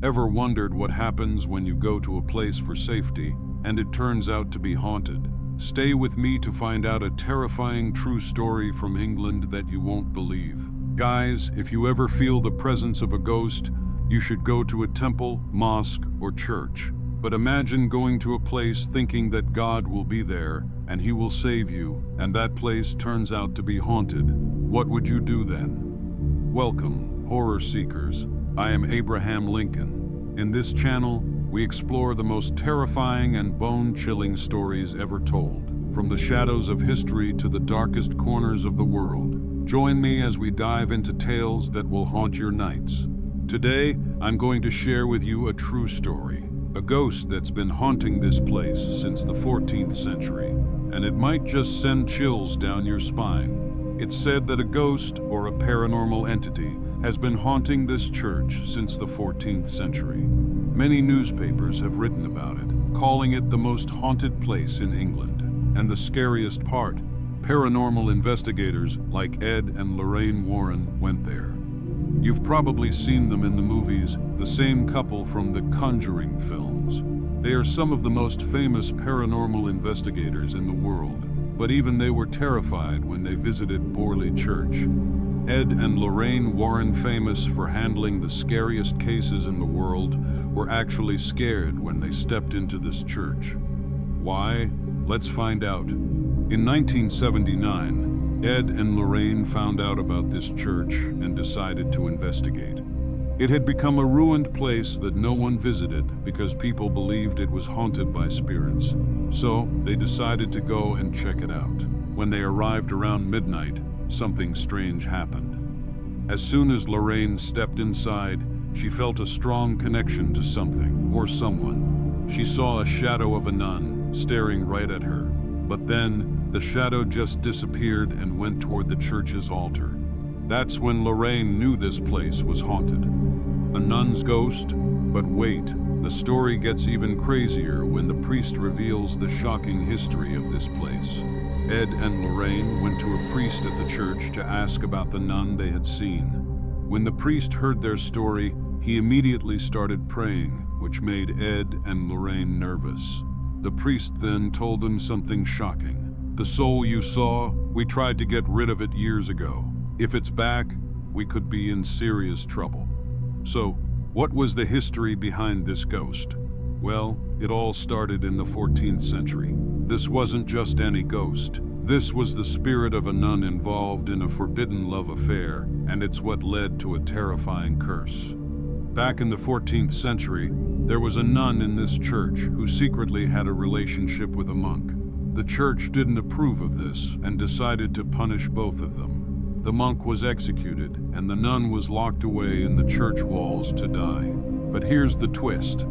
Ever wondered what happens when you go to a place for safety and it turns out to be haunted? Stay with me to find out a terrifying true story from England that you won't believe. Guys, if you ever feel the presence of a ghost, you should go to a temple, mosque, or church. But imagine going to a place thinking that God will be there and He will save you, and that place turns out to be haunted. What would you do then? Welcome, horror seekers. I am Abraham Lincoln. In this channel, we explore the most terrifying and bone-chilling stories ever told, from the shadows of history to the darkest corners of the world. Join me as we dive into tales that will haunt your nights. Today, I'm going to share with you a true story, a ghost that's been haunting this place since the 14th century, and it might just send chills down your spine. It's said that a ghost, or a paranormal entity, has been haunting this church since the 14th century. Many newspapers have written about it, calling it the most haunted place in England. And the scariest part, paranormal investigators like Ed and Lorraine Warren went there. You've probably seen them in the movies, the same couple from the Conjuring films. They are some of the most famous paranormal investigators in the world, but even they were terrified when they visited Borley Church. Ed and Lorraine Warren, famous for handling the scariest cases in the world, were actually scared when they stepped into this church. Why? Let's find out. In 1979, Ed and Lorraine found out about this church and decided to investigate. It had become a ruined place that no one visited because people believed it was haunted by spirits. So they decided to go and check it out. When they arrived around midnight, something strange happened. As soon as Lorraine stepped inside, she felt a strong connection to something or someone. She saw a shadow of a nun staring right at her, but then the shadow just disappeared and went toward the church's altar. That's when Lorraine knew this place was haunted. A nun's ghost? But wait, the story gets even crazier when the priest reveals the shocking history of this place. Ed and Lorraine went to a priest at the church to ask about the nun they had seen. When the priest heard their story, he immediately started praying, which made Ed and Lorraine nervous. The priest then told them something shocking. The soul you saw, we tried to get rid of it years ago. If it's back, we could be in serious trouble. So, what was the history behind this ghost? Well, it all started in the 14th century. This wasn't just any ghost. This was the spirit of a nun involved in a forbidden love affair, and it's what led to a terrifying curse. Back in the 14th century, there was a nun in this church who secretly had a relationship with a monk. The church didn't approve of this and decided to punish both of them. The monk was executed, and the nun was locked away in the church walls to die. But here's the twist.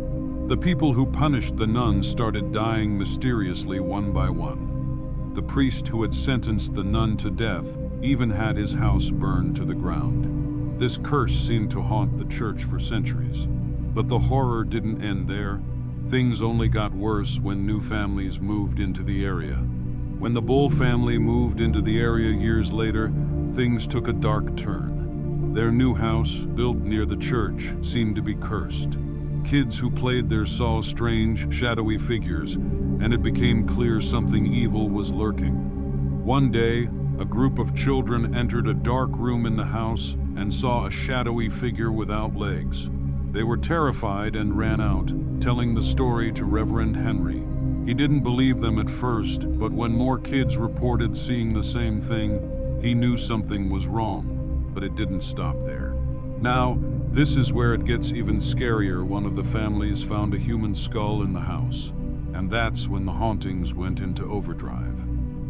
The people who punished the nun started dying mysteriously one by one. The priest who had sentenced the nun to death even had his house burned to the ground. This curse seemed to haunt the church for centuries. But the horror didn't end there. Things only got worse when new families moved into the area. When the Bull family moved into the area years later, things took a dark turn. Their new house, built near the church, seemed to be cursed. Kids who played there saw strange, shadowy figures, and it became clear something evil was lurking. One day, a group of children entered a dark room in the house and saw a shadowy figure without legs. They were terrified and ran out, telling the story to Reverend Henry. He didn't believe them at first, but when more kids reported seeing the same thing, he knew something was wrong, but it didn't stop there. Now, this is where it gets even scarier. One of the families found a human skull in the house, and that's when the hauntings went into overdrive.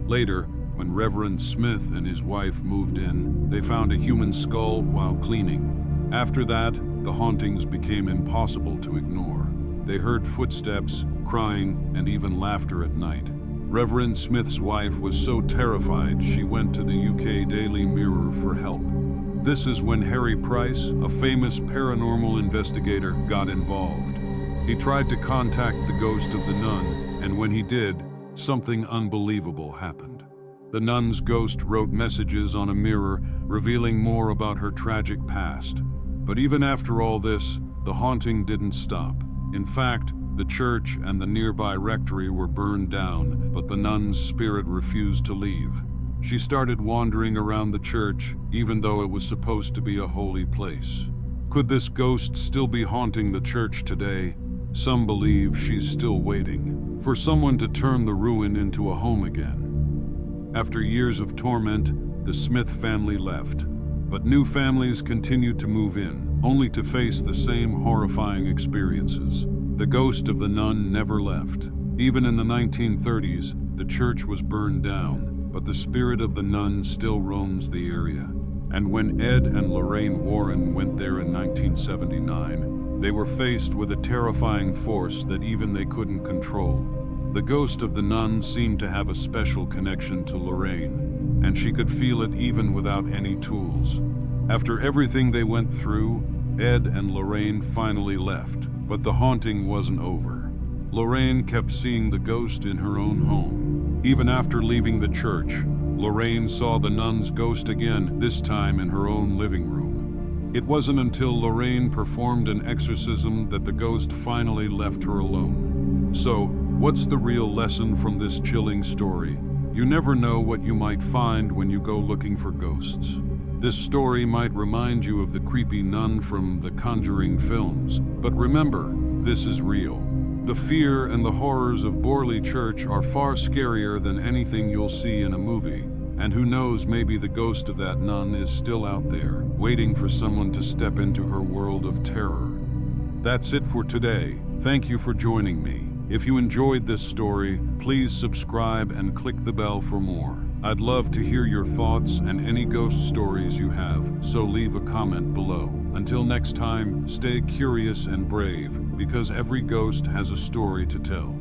Later, when Reverend Smith and his wife moved in, they found a human skull while cleaning. After that, the hauntings became impossible to ignore. They heard footsteps, crying, and even laughter at night. Reverend Smith's wife was so terrified she went to the UK Daily Mirror for help. This is when Harry Price, a famous paranormal investigator, got involved. He tried to contact the ghost of the nun, and when he did, something unbelievable happened. The nun's ghost wrote messages on a mirror, revealing more about her tragic past. But even after all this, the haunting didn't stop. In fact, the church and the nearby rectory were burned down, but the nun's spirit refused to leave. She started wandering around the church, even though it was supposed to be a holy place. Could this ghost still be haunting the church today? Some believe she's still waiting for someone to turn the ruin into a home again. After years of torment, the Smith family left, but new families continued to move in, only to face the same horrifying experiences. The ghost of the nun never left. Even in the 1930s, the church was burned down, but the spirit of the nun still roams the area. And when Ed and Lorraine Warren went there in 1979, they were faced with a terrifying force that even they couldn't control. The ghost of the nun seemed to have a special connection to Lorraine, and she could feel it even without any tools. After everything they went through, Ed and Lorraine finally left, but the haunting wasn't over. Lorraine kept seeing the ghost in her own home. Even after leaving the church, Lorraine saw the nun's ghost again, this time in her own living room. It wasn't until Lorraine performed an exorcism that the ghost finally left her alone. So, what's the real lesson from this chilling story? You never know what you might find when you go looking for ghosts. This story might remind you of the creepy nun from the Conjuring films, but remember, this is real. The fear and the horrors of Borley Church are far scarier than anything you'll see in a movie. And who knows, maybe the ghost of that nun is still out there, waiting for someone to step into her world of terror. That's it for today. Thank you for joining me. If you enjoyed this story, please subscribe and click the bell for more. I'd love to hear your thoughts and any ghost stories you have, so leave a comment below. Until next time, stay curious and brave, because every ghost has a story to tell.